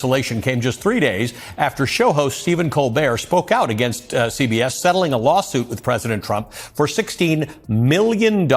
Cancellation came just 3 days after show host Stephen Colbert spoke out against CBS, settling a lawsuit with President Trump for $16 million.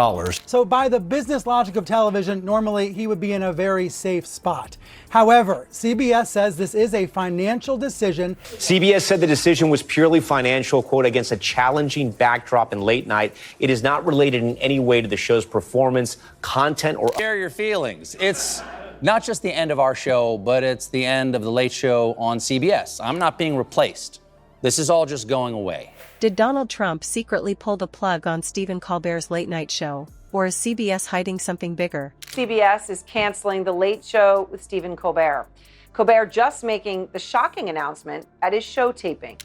So by the business logic of television, normally he would be in a very safe spot. However, CBS says this is a financial decision. CBS said the decision was purely financial, quote, against a challenging backdrop in late night. It is not related in any way to the show's performance, content, or... Share your feelings. It's not just the end of our show, but it's the end of the Late Show on CBS. I'm not being replaced. This is all just going away. Did Donald Trump secretly pull the plug on Stephen Colbert's late night show? Or is CBS hiding something bigger? CBS is canceling The Late Show with Stephen Colbert. Colbert just making the shocking announcement at his show taping.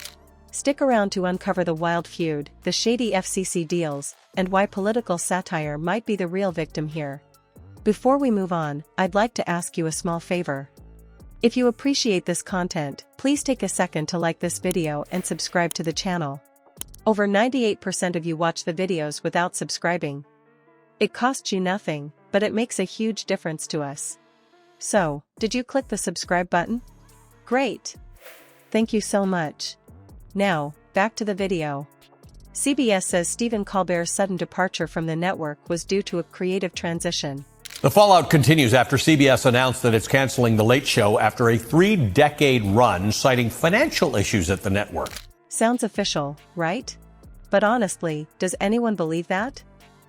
Stick around to uncover the wild feud, the shady FCC deals, and why political satire might be the real victim here. Before we move on, I'd like to ask you a small favor. If you appreciate this content, please take a second to like this video and subscribe to the channel. Over 98% of you watch the videos without subscribing. It costs you nothing, but it makes a huge difference to us. So, did you click the subscribe button? Great! Thank you so much. Now, back to the video. CBS says Stephen Colbert's sudden departure from the network was due to a creative transition. The fallout continues after CBS announced that it's canceling The Late Show after a 3-decade run, citing financial issues at the network. Sounds official, right? But honestly, does anyone believe that?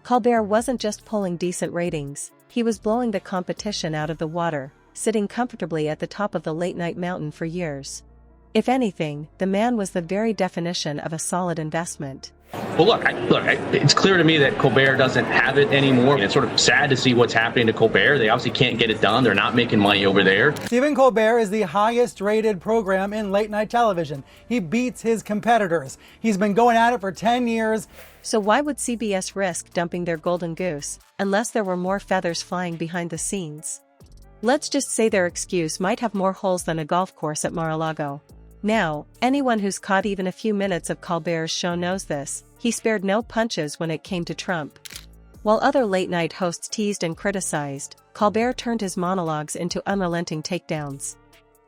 Colbert wasn't just pulling decent ratings, he was blowing the competition out of the water, sitting comfortably at the top of the late-night mountain for years. If anything, the man was the very definition of a solid investment. Well, look, it's clear to me that Colbert doesn't have it anymore. And it's sort of sad to see what's happening to Colbert. They obviously can't get it done. They're not making money over there. Stephen Colbert is the highest rated program in late night television. He beats his competitors. He's been going at it for 10 years. So why would CBS risk dumping their golden goose, unless there were more feathers flying behind the scenes? Let's just say their excuse might have more holes than a golf course at Mar-a-Lago. Now, anyone who's caught even a few minutes of Colbert's show knows this. He spared no punches when it came to Trump. While other late-night hosts teased and criticized, Colbert turned his monologues into unrelenting takedowns.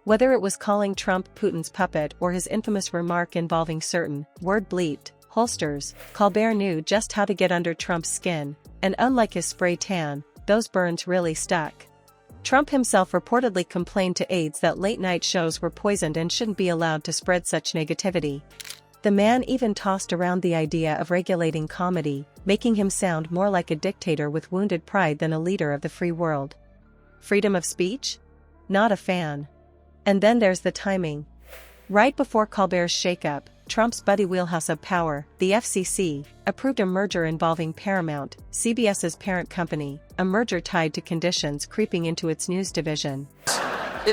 Whether it was calling Trump Putin's puppet or his infamous remark involving certain word-bleeped holsters, Colbert knew just how to get under Trump's skin, and unlike his spray tan, those burns really stuck. Trump himself reportedly complained to aides that late-night shows were poisoned and shouldn't be allowed to spread such negativity. The man even tossed around the idea of regulating comedy, making him sound more like a dictator with wounded pride than a leader of the free world. Freedom of speech? Not a fan. And then there's the timing. Right before Colbert's shakeup, Trump's buddy wheelhouse of power, the FCC, approved a merger involving Paramount, CBS's parent company, a merger tied to conditions creeping into its news division.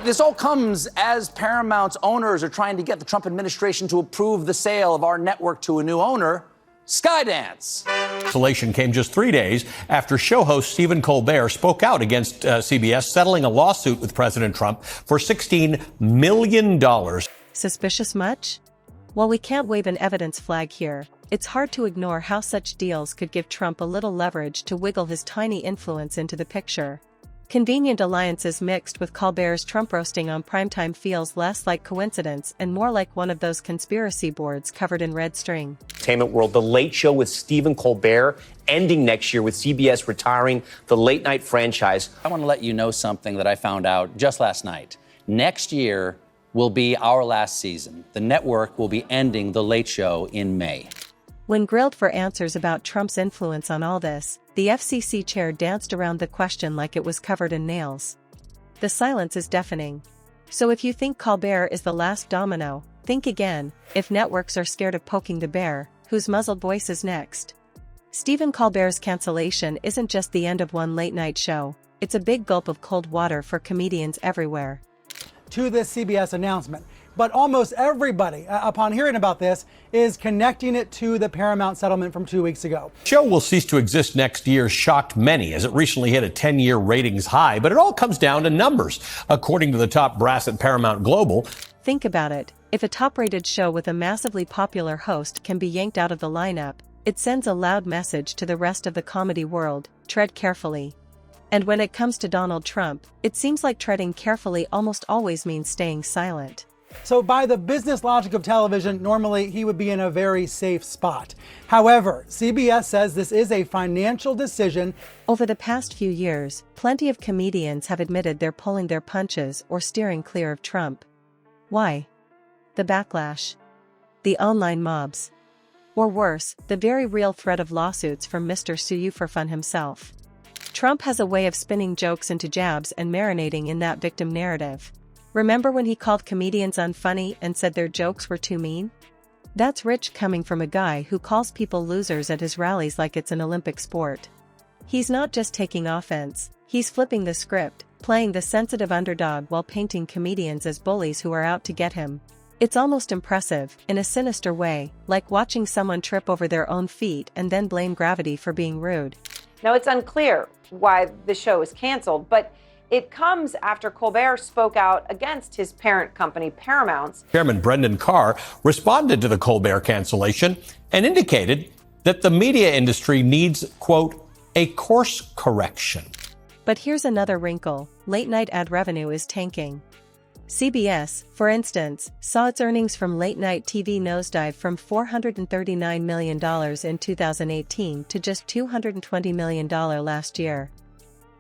This all comes as Paramount's owners are trying to get the Trump administration to approve the sale of our network to a new owner, Skydance. Cancellation came just 3 days after show host Stephen Colbert spoke out against CBS, settling a lawsuit with President Trump for $16 million. Suspicious much? While we can't wave an evidence flag here, it's hard to ignore how such deals could give Trump a little leverage to wiggle his tiny influence into the picture. Convenient alliances mixed with Colbert's Trump roasting on primetime feels less like coincidence and more like one of those conspiracy boards covered in red string. Entertainment world, The Late Show with Stephen Colbert ending next year with CBS retiring the late night franchise. I want to let you know something that I found out just last night. Next year will be our last season. The network will be ending The Late Show in May. When grilled for answers about Trump's influence on all this, the FCC chair danced around the question like it was covered in nails. The silence is deafening. So if you think Colbert is the last domino, think again. If networks are scared of poking the bear, whose muzzled voice is next? Stephen Colbert's cancellation isn't just the end of one late-night show, it's a big gulp of cold water for comedians everywhere. To this CBS announcement. But almost everybody, upon hearing about this, is connecting it to the Paramount settlement from 2 weeks ago. The show will cease to exist next year shocked many as it recently hit a 10-year ratings high, but it all comes down to numbers, according to the top brass at Paramount Global. Think about it. If a top-rated show with a massively popular host can be yanked out of the lineup, it sends a loud message to the rest of the comedy world: tread carefully. And when it comes to Donald Trump, it seems like treading carefully almost always means staying silent. So by the business logic of television, normally he would be in a very safe spot. However, CBS says this is a financial decision. Over the past few years, plenty of comedians have admitted they're pulling their punches or steering clear of Trump. Why? The backlash. The online mobs. Or worse, the very real threat of lawsuits from Mr. Sue You for Fun himself. Trump has a way of spinning jokes into jabs and marinating in that victim narrative. Remember when he called comedians unfunny and said their jokes were too mean? That's rich coming from a guy who calls people losers at his rallies like it's an Olympic sport. He's not just taking offense, he's flipping the script, playing the sensitive underdog while painting comedians as bullies who are out to get him. It's almost impressive, in a sinister way, like watching someone trip over their own feet and then blame gravity for being rude. Now, it's unclear why the show is canceled, but it comes after Colbert spoke out against his parent company, Paramount's. Chairman Brendan Carr responded to the Colbert cancellation and indicated that the media industry needs, quote, a course correction. But here's another wrinkle: late-night ad revenue is tanking. CBS, for instance, saw its earnings from late-night TV nosedive from $439 million in 2018 to just $220 million last year.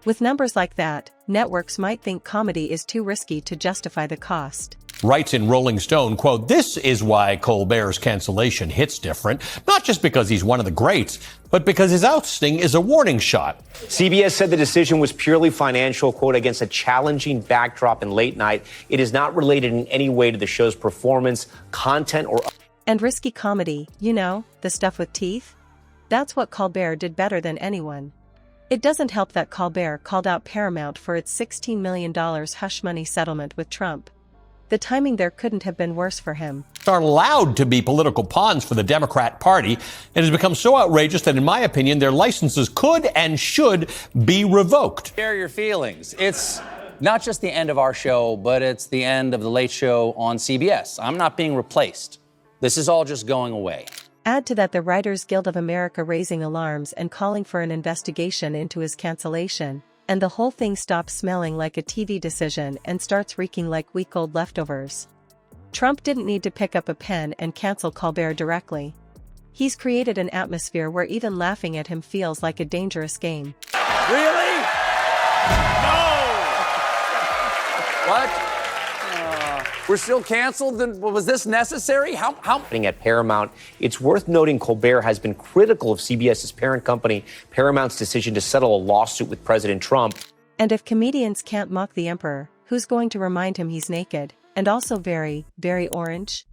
With numbers like that, networks might think comedy is too risky to justify the cost. Writes in Rolling Stone, quote, this is why Colbert's cancellation hits different, not just because he's one of the greats, but because his ousting is a warning shot. CBS said the decision was purely financial, quote, against a challenging backdrop in late night. It is not related in any way to the show's performance, content, or... And risky comedy, you know, the stuff with teeth? That's what Colbert did better than anyone. It doesn't help that Colbert called out Paramount for its $16 million hush money settlement with Trump. The timing there couldn't have been worse for him. Are allowed to be political pawns for the Democrat Party and has become so outrageous that, in my opinion, their licenses could and should be revoked. Share your feelings. It's not just the end of our show, but it's the end of the Late Show on CBS. I'm not being replaced. This is all just going away. Add to that the Writers Guild of America raising alarms and calling for an investigation into his cancellation, and the whole thing stops smelling like a TV decision and starts reeking like week-old leftovers. Trump didn't need to pick up a pen and cancel Colbert directly. He's created an atmosphere where even laughing at him feels like a dangerous game. Really? No! What? We're still canceled? Then was this necessary? How? At Paramount, it's worth noting Colbert has been critical of CBS's parent company, Paramount's decision to settle a lawsuit with President Trump. And if comedians can't mock the emperor, who's going to remind him he's naked, and also very, very orange?